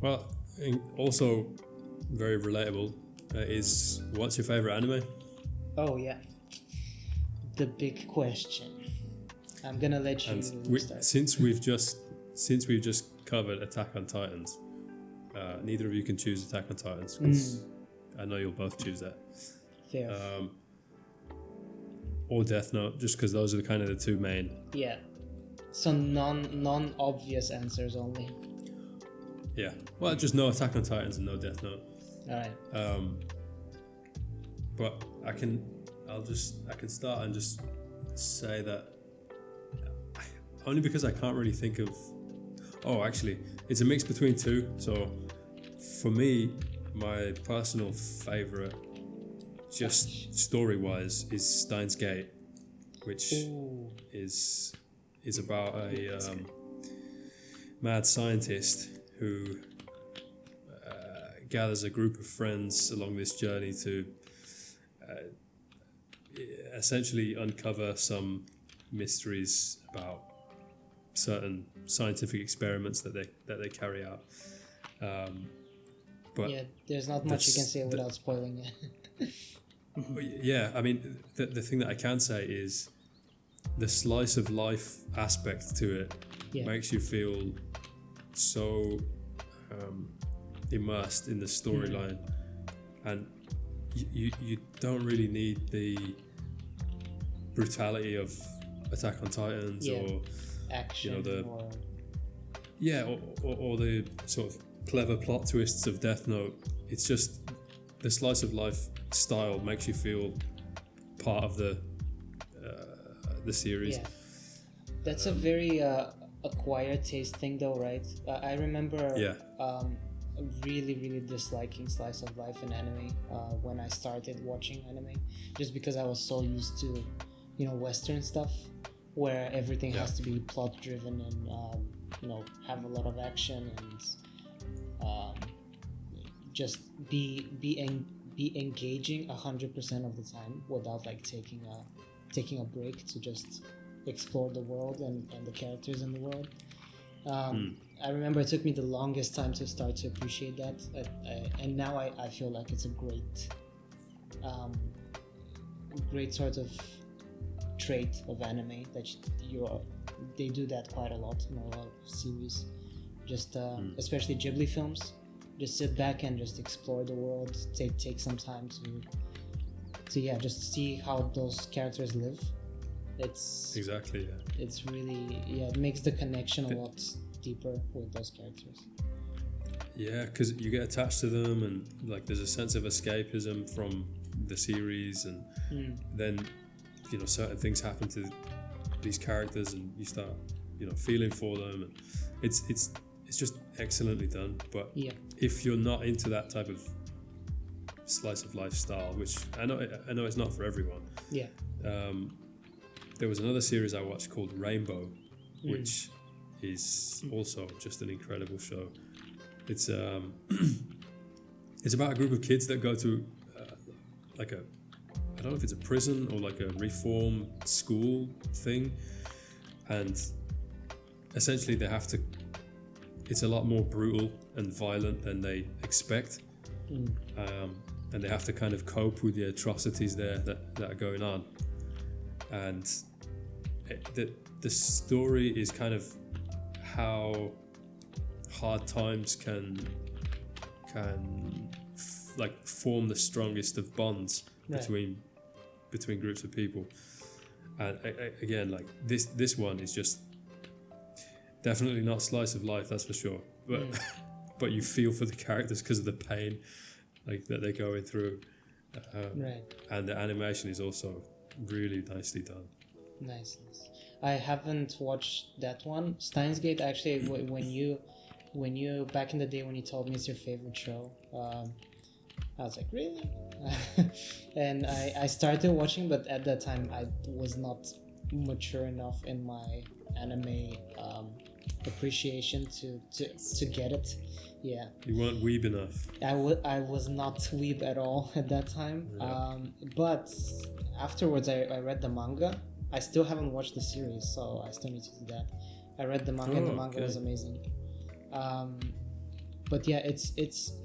Well, also very relatable is what's your favorite anime? Oh yeah, the big question. I'm gonna let you start. Since we've just covered Attack on Titans, neither of you can choose Attack on Titans because I know you'll both choose that. Fair. Or Death Note, just because those are kind of the two main. Yeah. So non-obvious answers only. Yeah. Well, just no Attack on Titans and no Death Note. All right. But I can start and just say that only because I can't really think of. Oh, actually, it's a mix between two. So, for me, my personal favorite, just story-wise, is Steins Gate, which is about a mad scientist who gathers a group of friends along this journey to essentially uncover some mysteries about certain scientific experiments that they carry out. But yeah, there's not much you can say without spoiling it. Yeah, I mean, the thing that I can say is the slice of life aspect to it makes you feel so immersed in the storyline, and you don't really need the brutality of Attack on Titans or action, or the sort of clever plot twists of Death Note. It's just the slice of life style makes you feel part of the series. Yeah, that's a very acquired taste thing, though, right? I remember really disliking slice of life in anime when I started watching anime, just because I was so used to, Western stuff where everything has to be plot driven and have a lot of action and just be engaging 100% of the time without like taking a break to just explore the world and the characters in the world. I remember it took me the longest time to start to appreciate that, and now I feel like it's a great sort of trait of anime that they do that quite a lot in a lot of series. Just especially Ghibli films, just sit back and just explore the world. Take some time to just see how those characters live. It's exactly It's really it makes the connection a lot deeper with those characters. Yeah, because you get attached to them, and like there's a sense of escapism from the series, and then certain things happen to these characters, and you start feeling for them, and it's just excellently done. But if you're not into that type of slice of life style, which I know it's not for everyone. There was another series I watched called Rainbow, which is also just an incredible show. It's it's about a group of kids that go to I don't know if it's a prison or like a reform school thing, and essentially they have to. It's a lot more brutal and violent than they expect, and they have to kind of cope with the atrocities there that are going on. And the story is kind of how hard times can form the strongest of bonds between groups of people. And again, like this one is just definitely not slice of life, that's for sure. But but you feel for the characters because of the pain that they're going through. And the animation is also really nicely done. Nice. I haven't watched that one. Steins Gate, actually, when you back in the day when you told me it's your favorite show, I was like, really? And I started watching, but at that time I was not mature enough in my anime appreciation to get it. Yeah. You weren't weeb enough. I was not weeb at all at that time. But afterwards I read the manga. I still haven't watched the series, so I still need to do that. I read the manga and the manga was amazing. but yeah, it's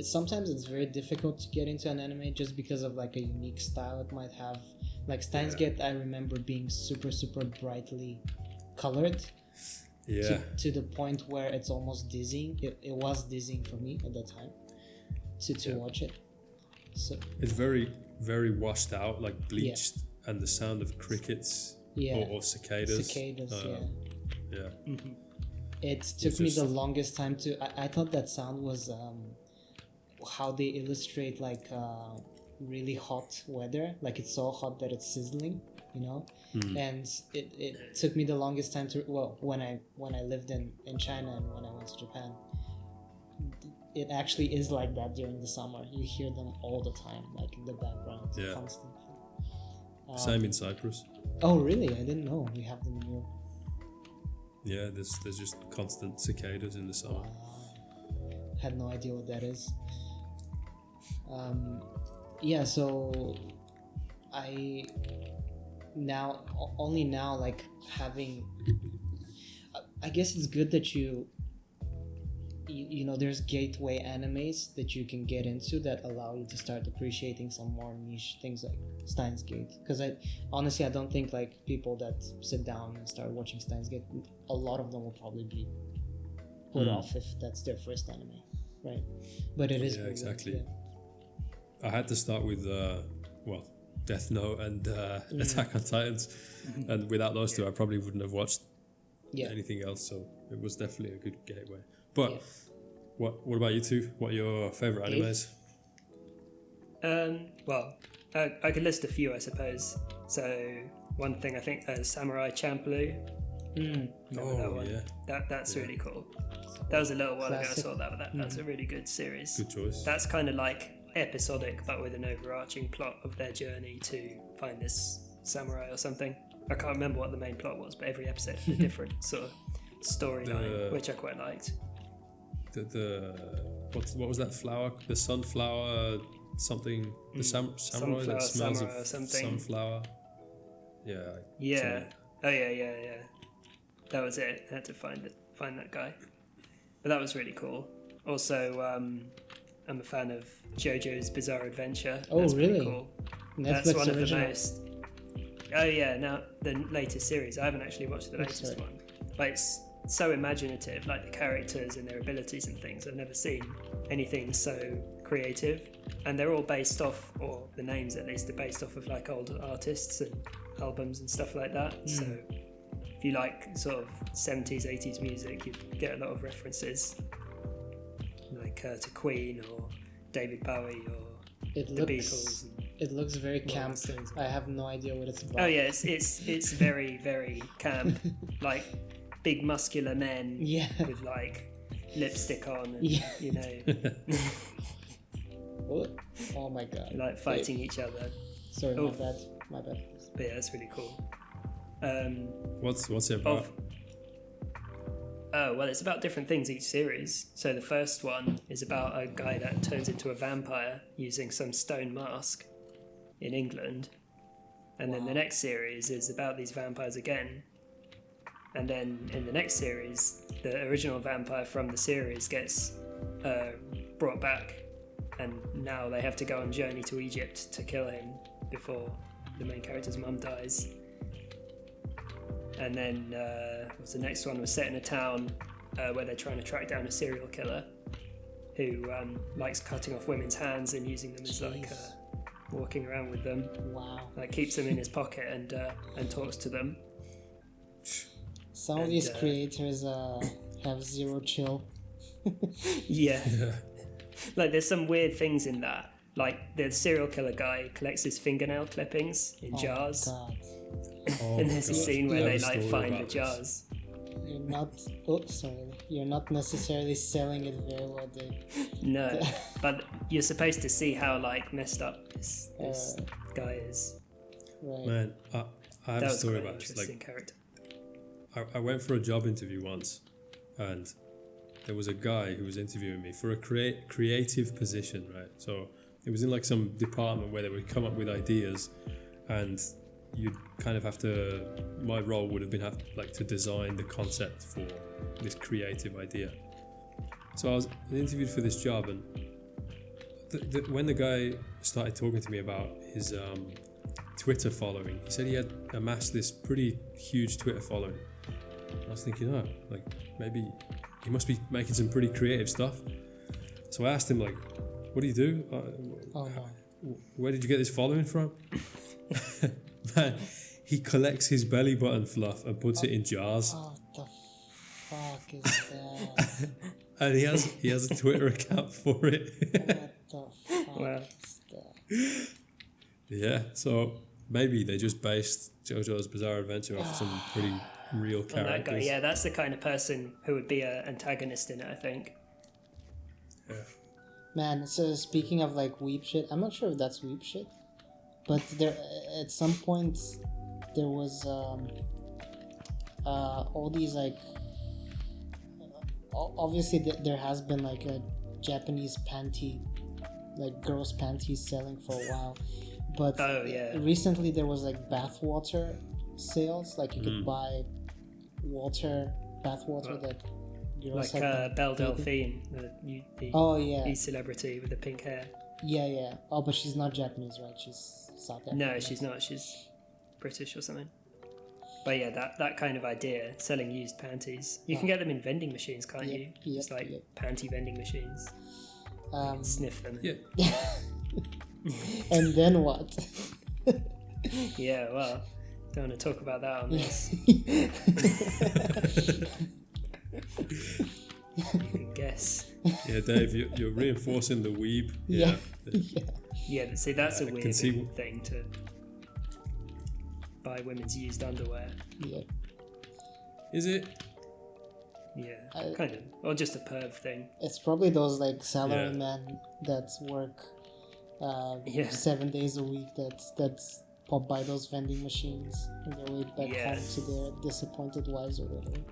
sometimes it's very difficult to get into an anime just because of like a unique style it might have. Like Steins Gate, I remember being super brightly colored. Yeah. To the point where it's almost dizzying. It was dizzying for me at that time to watch it. So it's very, very washed out, like bleached, and the sound of crickets or cicadas. Yeah. Mm-hmm. It took me the longest time to. I thought that sound was how they illustrate like really hot weather. Like it's so hot that it's sizzling, you know. And it took me the longest time to. Well, when I lived in China and when I went to Japan, it actually is like that during the summer. You hear them all the time, like in the background, constantly. Same in Cyprus. Oh, really? I didn't know we have them here. Yeah, there's just constant cicadas in the summer. Had no idea what that is. So I only now like having. I guess it's good that you know there's gateway animes that you can get into that allow you to start appreciating some more niche things like Steins Gate, because I don't think like people that sit down and start watching Steins Gate, a lot of them will probably be put off if that's their first anime, right? But it is exactly good, I had to start with Death Note and Attack on Titans, and without those two I probably wouldn't have watched anything else, so it was definitely a good gateway. But what about you two? What are your favourite animes? I could list a few, I suppose. So one thing I think Samurai Champloo. That one. That's really cool. That was a little while ago I saw that, but that's a really good series. Good choice. That's kind of like episodic, but with an overarching plot of their journey to find this samurai or something. I can't remember what the main plot was, but every episode had a different sort of storyline, which I quite liked. What was that flower? The sunflower something. The samurai that smells of sunflower. Yeah. Oh yeah. That was it. I had to find that guy. But that was really cool. Also, I'm a fan of JoJo's Bizarre Adventure. Oh, that's really? Cool. Netflix that's one original. of the most. Oh yeah, now the latest series. I haven't actually watched the latest one, but it's so imaginative, like the characters and their abilities and things. I've never seen anything so creative, and they're all based off, or the names at least, are based off of like old artists and albums and stuff like that. So if you like sort of 70s, 80s music, you get a lot of references, like to Queen or David Bowie or the Beatles. It looks very camp. I have no idea what it's about. Oh yeah, it's very, very camp. Like big muscular men with like lipstick on and you know. What? Oh my god. Like fighting each other. Sorry, my bad. But yeah, that's really cool. What's it about? Oh, well, it's about different things each series. So the first one is about a guy that turns into a vampire using some stone mask in England. And then the next series is about these vampires again. And then in the next series, the original vampire from the series gets brought back. And now they have to go on a journey to Egypt to kill him before the main character's mum dies. And then the next one was set in a town where they're trying to track down a serial killer who likes cutting off women's hands and using them as like walking around with them. Wow! Like keeps them in his pocket and talks to them. Some of these creators have zero chill. Yeah. Like there's some weird things in that. Like the serial killer guy collects his fingernail clippings in jars. God. And there's a scene where they like find the jars. You're not necessarily selling it very well, Dave. No, but you're supposed to see how like messed up this guy is. Right. Man, I have a story about this. Like, character. I went for a job interview once, and there was a guy who was interviewing me for a creative position, right? So it was in like some department where they would come up with ideas, and you'd kind of have to. My role would have been to design the concept for this creative idea, So I was interviewed for this job, and when the guy started talking to me about his Twitter following, he said he had amassed this pretty huge Twitter following. I was thinking, like maybe he must be making some pretty creative stuff. So I asked him, like, what do you do? Where did you get this following from? Man, he collects his belly button fluff and puts it in jars. What the fuck is that? And he has a Twitter account for it. What the fuck is that? Yeah, so maybe they just based JoJo's Bizarre Adventure off some pretty real characters. That guy, yeah, that's the kind of person who would be an antagonist in it, I think. Yeah. Man, so speaking of like weep shit, I'm not sure if that's weep shit, but there at some point there was all these like obviously there has been like a Japanese panty, like girls panties selling for a while, but recently there was like bathwater sales, like you could buy bathwater that girls like Belle Delphine, the celebrity with the pink hair. Yeah. Oh, but she's not Japanese, right? She's South African. No, she's not. She's British or something. But yeah, that kind of idea, selling used panties. You can get them in vending machines, can't you? It's like panty vending machines. Sniff them. Yeah. And then what? Yeah, well, don't want to talk about that on this. You can guess. Yeah, Dave, you're reinforcing the weeb. Yeah. Yeah, see, that's a weird thing to buy women's used underwear. Yeah. Is it? Yeah, kind of. Or just a perv thing. It's probably those like salarymen that work 7 days a week that's pop by those vending machines on their way back home to their disappointed wives or whatever.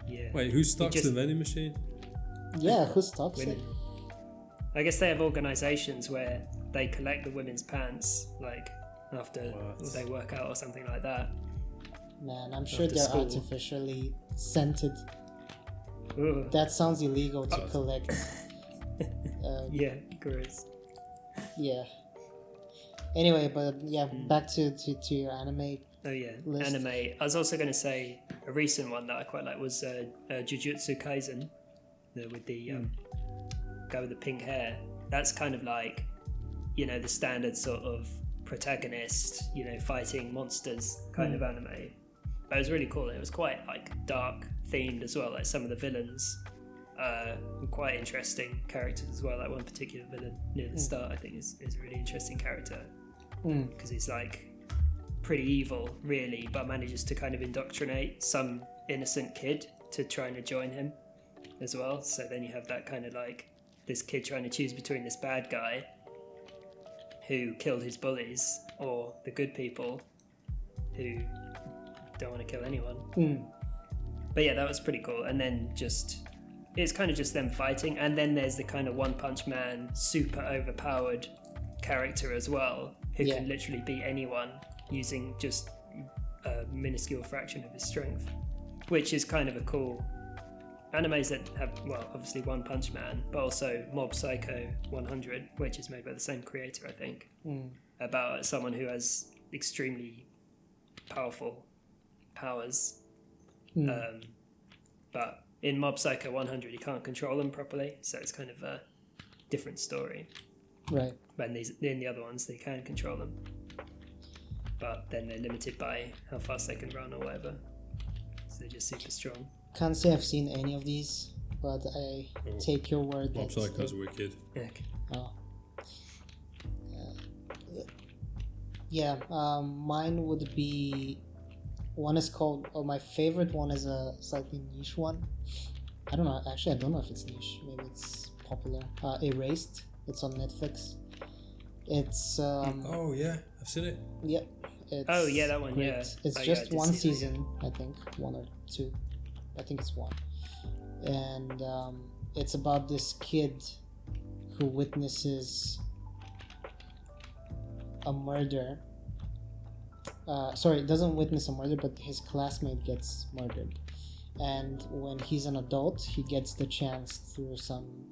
Yeah. Wait, who stocks the vending machine? Yeah, who stocks it? I guess they have organisations where they collect the women's pants, like after they work out or something like that. Man, I'm sure they're artificially scented. Ooh. That sounds illegal to collect. Yeah, gross. Yeah. Anyway, but back to your anime. Oh yeah, list. Anime. I was also going to say a recent one that I quite like was Jujutsu Kaizen, with the guy with the pink hair. That's kind of like, the standard sort of protagonist, fighting monsters kind of anime. But it was really cool. It was quite like dark themed as well. Like some of the villains were quite interesting characters as well. Like one particular villain near the start, I think, is a really interesting character because he's like pretty evil, really, but manages to kind of indoctrinate some innocent kid to trying to join him as well. So then you have that kind of like this kid trying to choose between this bad guy who killed his bullies or the good people who don't want to kill anyone. But yeah, that was pretty cool. And then it's kind of just them fighting, and then there's the kind of One Punch Man super overpowered character as well, who can literally beat anyone using just a minuscule fraction of his strength, which is kind of a cool animes that have, well, obviously One Punch Man, but also Mob Psycho 100, which is made by the same creator, I think, about someone who has extremely powerful powers, but in Mob Psycho 100 you can't control them properly, so it's kind of a different story. Right. But in the other ones they can control them, but then they're limited by how fast they can run or whatever, so they're just super strong. Can't say I've seen any of these, but I take your word that... Mob Psycho's wicked. Mine would be... One is called... my favorite one is a slightly niche one. I don't know if it's niche. Maybe it's popular. Erased. It's on Netflix. It's... I've seen it. Yep. It's that one, great. yeah. It's just one season, I think. One or two. I think it's one. And it's about this kid who witnesses a murder. Doesn't witness a murder, but his classmate gets murdered. and when he's an adult, he gets the chance through some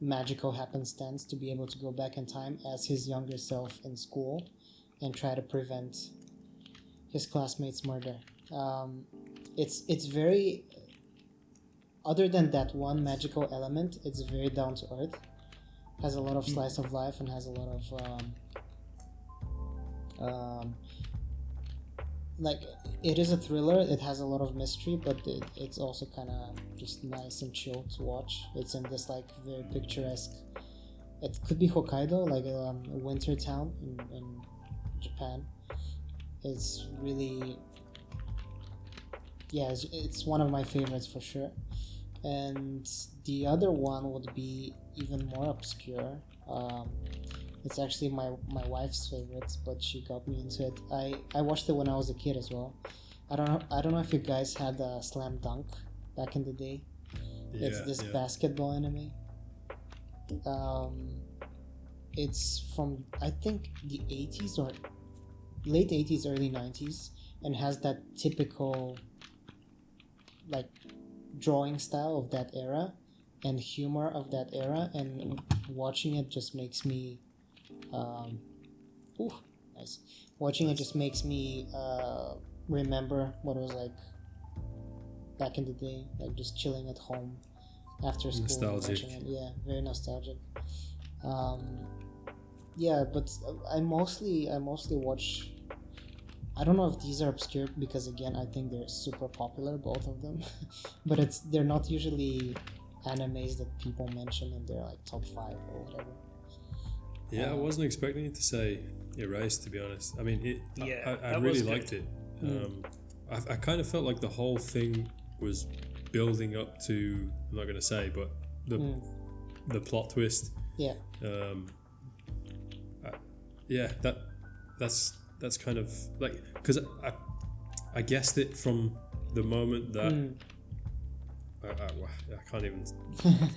magical happenstance to be able to go back in time as his younger self in school and try to prevent his classmates' murder. It's very, other than that one magical element, it's very down to earth. Has a lot of slice of life and has a lot of like, it is a thriller. It has a lot of mystery, but it's also kind of just nice and chill to watch. It's in this like very picturesque, it could be Hokkaido, like a winter town in Japan. It's really, yeah, it's one of my favorites for sure. And the other one would be even more obscure. It's actually my wife's favorite, but she got me into it. I watched it when I was a kid as well. I don't know if you guys had Slam Dunk back in the day. It's this basketball anime. It's from, I think, the 80s or late 80s, early 90s, and has that typical like drawing style of that era and humor of that era, and watching it just makes me nice. Watching it just makes me remember what it was like back in the day, like just chilling at home after school. Nostalgic. Watching it. Yeah, very nostalgic. Yeah, but I mostly watch. I don't know if these are obscure because again I think they're super popular, both of them, but they're not usually animes that people mention in their like top 5 or whatever. Yeah, I wasn't expecting you to say Erased, to be honest. I mean, I really liked it. I kind of felt like the whole thing was building up to, I'm not going to say, but the plot twist. Yeah. That's kind of like, because I guessed it from the moment that I can't even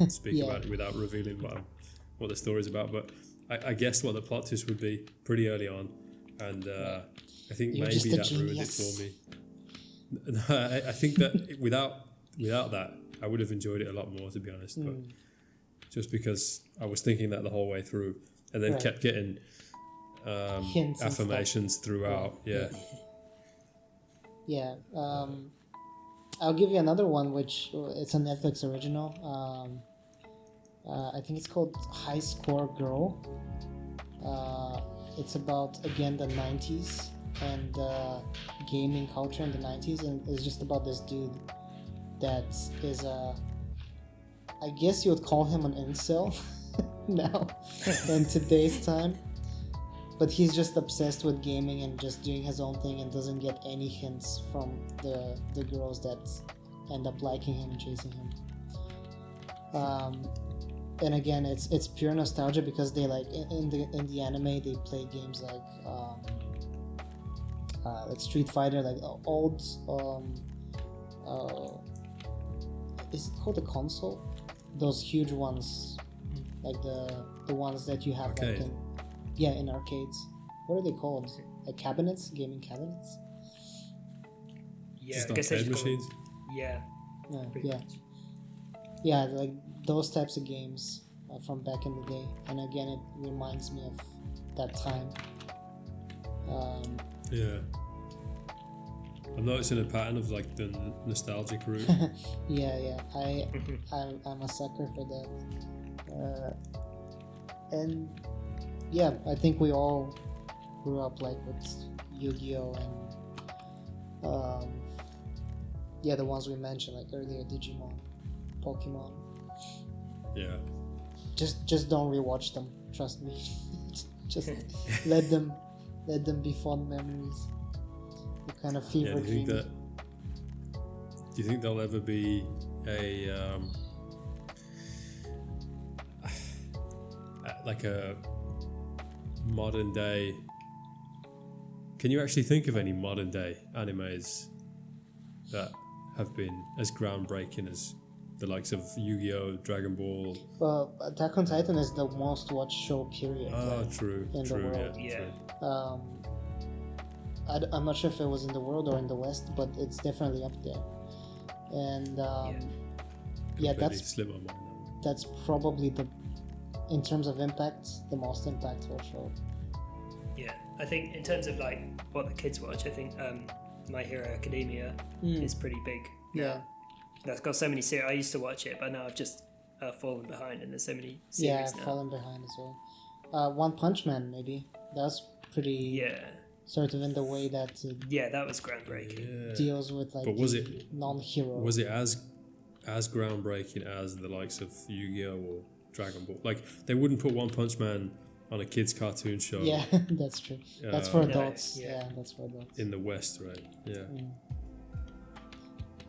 speak about it without revealing what the story's about, but I guessed what the plot twist would be pretty early on, and I think maybe that ruined it for me. I think that without that, I would have enjoyed it a lot more, to be honest. But just because I was thinking that the whole way through, and then kept getting affirmations throughout. Yeah. I'll give you another one, which it's a Netflix original. I think it's called High Score Girl. It's about, again, the 90s and gaming culture in the 90s, and it's just about this dude that is I guess you would call him an incel now in today's time, but he's just obsessed with gaming and just doing his own thing and doesn't get any hints from the girls that end up liking him and chasing him. And again, it's pure nostalgia because they like in the anime they play games like Street Fighter, like old is it called a console? Those huge ones, like the ones that you have like in arcades. What are they called? Like cabinets, gaming cabinets. Yeah, just I guess arcade machines. Yeah, like those types of games from back in the day, and again, it reminds me of that time. I'm noticing a pattern of like the nostalgic route. I'm a sucker for that. And yeah, I think we all grew up like with Yu-Gi-Oh and the ones we mentioned like earlier, Digimon, Pokemon. Yeah. Just don't rewatch them. Trust me. Just let them be fond memories. The kind of fever dream. Do you think there'll ever be a like a modern day? Can you actually think of any modern day animes that have been as groundbreaking as the likes of Yu-Gi-Oh, Dragon Ball? Well, Attack on Titan is the most watched show period. True. The world. Yeah. I'm not sure if it was in the world or in the West, but it's definitely up there. and Completely slipped my mind now. that's probably in terms of impact, the most impactful show. Yeah, I think in terms of like what the kids watch, I think My Hero Academia is pretty big. Yeah. That's got so many series. I used to watch it, but now I've just fallen behind, and there's so many series now. Fallen behind as well. One Punch Man, maybe. That's pretty. Yeah. Sort of in the way that. That was groundbreaking. Deals with like. But was it non-hero? Was it as groundbreaking as the likes of Yu-Gi-Oh or Dragon Ball? Like they wouldn't put One Punch Man on a kids' cartoon show. Yeah, that's true. That's for adults. Yeah, that's for adults. In the West, right? Yeah.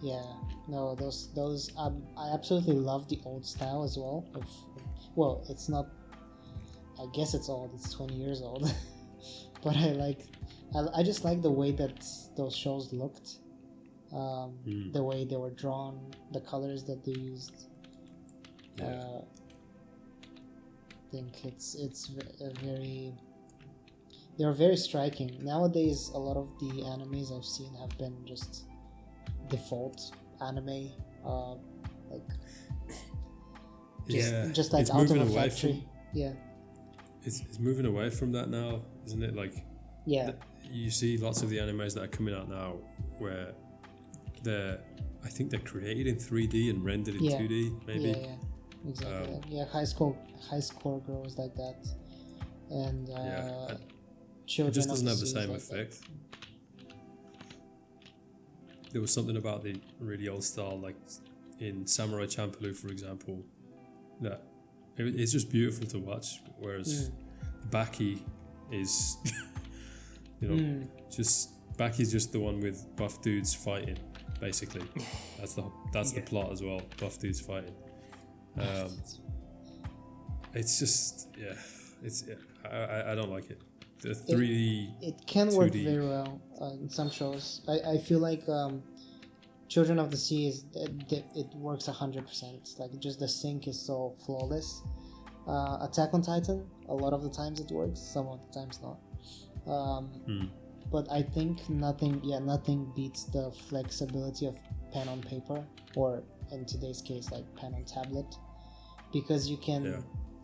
Yeah, no, those I absolutely love the old style as well. Well, it's not. I guess it's old. It's 20 years old, but I just like the way that those shows looked, the way they were drawn, the colors that they used. I think it's very. They're very striking. Nowadays, a lot of the animes I've seen have been just default anime, just like it's out of moving a away factory. It's moving away from that now, isn't it? Like you see lots of the animes that are coming out now where I think they're created in 3D and rendered in 2D, maybe. Yeah, exactly. High score girls like that, and children. It just doesn't have the seas same like effect. There was something about the really old style, like in Samurai Champloo, for example, that it's just beautiful to watch. Whereas Baki is, Baki's just the one with buff dudes fighting. Basically, that's the plot as well. Buff dudes fighting. It's just I don't like it. The 3D. It can work very well in some shows. I feel like Children of the Sea it works 100%. Like just the sync is so flawless. Attack on Titan, a lot of the times it works, some of the times not. But I think nothing beats the flexibility of pen on paper, or in today's case like pen on tablet, because you can